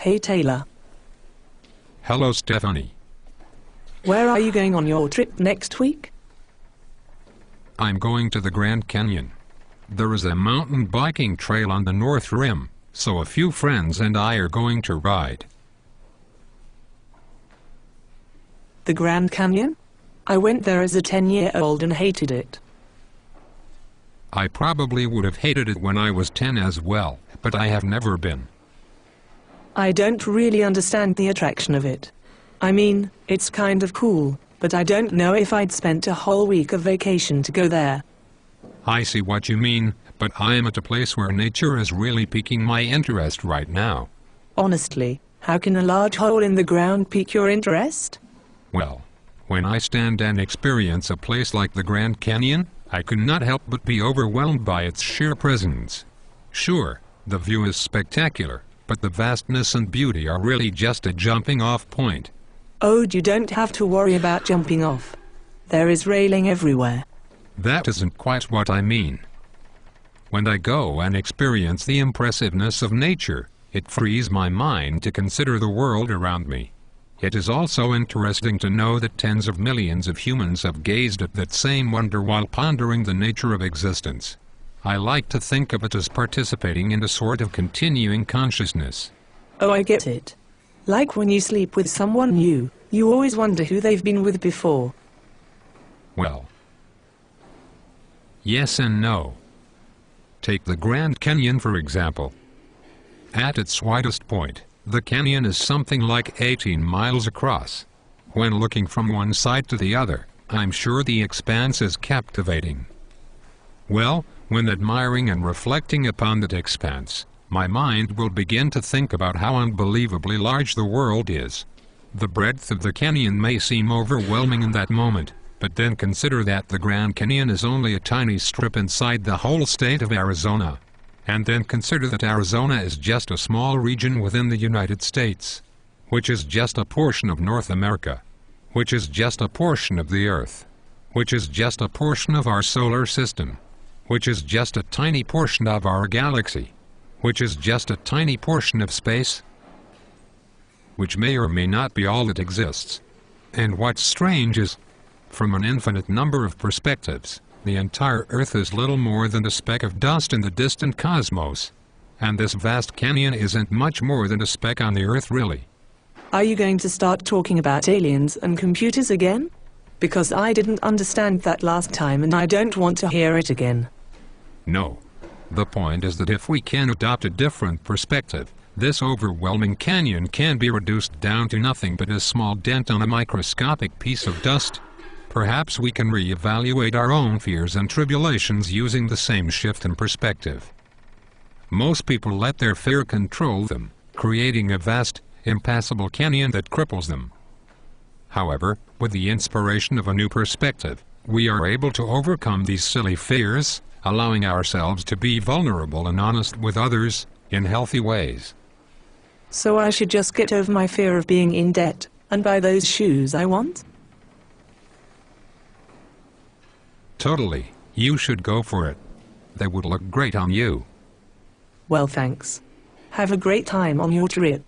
Hey Taylor. Hello Stephanie. Where are you going on your trip next week? I'm going to the Grand Canyon. There is a mountain biking trail on the North Rim, so a few friends and I are going to ride. The Grand Canyon? I went there as a 10-year-old and hated it. I probably would have hated it when I was 10 as well, but I have never been. I don't really understand the attraction of it. I mean, it's kind of cool, but I don't know if I'd spent a whole week of vacation to go there. I see what you mean, but I am at a place where nature is really piquing my interest right now. Honestly, how can a large hole in the ground pique your interest? Well, when I stand and experience a place like the Grand Canyon, I cannot help but be overwhelmed by its sheer presence. Sure, the view is spectacular, but the vastness and beauty are really just a jumping-off point. Oh, you don't have to worry about jumping off. There is railing everywhere. That isn't quite what I mean. When I go and experience the impressiveness of nature, it frees my mind to consider the world around me. It is also interesting to know that tens of millions of humans have gazed at that same wonder while pondering the nature of existence. I like to think of it as participating in a sort of continuing consciousness. Oh, I get it. Like when you sleep with someone new, you always wonder who they've been with before. Well, yes and no. Take the Grand Canyon for example. At its widest point, the canyon is something like 18 miles across. When looking from one side to the other, I'm sure the expanse is captivating. Well, when admiring and reflecting upon that expanse, my mind will begin to think about how unbelievably large the world is. The breadth of the canyon may seem overwhelming in that moment, but then consider that the Grand Canyon is only a tiny strip inside the whole state of Arizona. And then consider that Arizona is just a small region within the United States, which is just a portion of North America, which is just a portion of the Earth, which is just a portion of our solar system, which is just a tiny portion of our galaxy, which is just a tiny portion of space, which may or may not be all that exists. And what's strange is, from an infinite number of perspectives, the entire Earth is little more than a speck of dust in the distant cosmos. And this vast canyon isn't much more than a speck on the Earth, really. Are you going to start talking about aliens and computers again? Because I didn't understand that last time and I don't want to hear it again. No. The point is that if we can adopt a different perspective, this overwhelming canyon can be reduced down to nothing but a small dent on a microscopic piece of dust. Perhaps we can re-evaluate our own fears and tribulations using the same shift in perspective. Most people let their fear control them, creating a vast, impassable canyon that cripples them. However, with the inspiration of a new perspective, we are able to overcome these silly fears, allowing ourselves to be vulnerable and honest with others, in healthy ways. So I should just get over my fear of being in debt, and buy those shoes I want? Totally. You should go for it. They would look great on you. Well, thanks. Have a great time on your trip.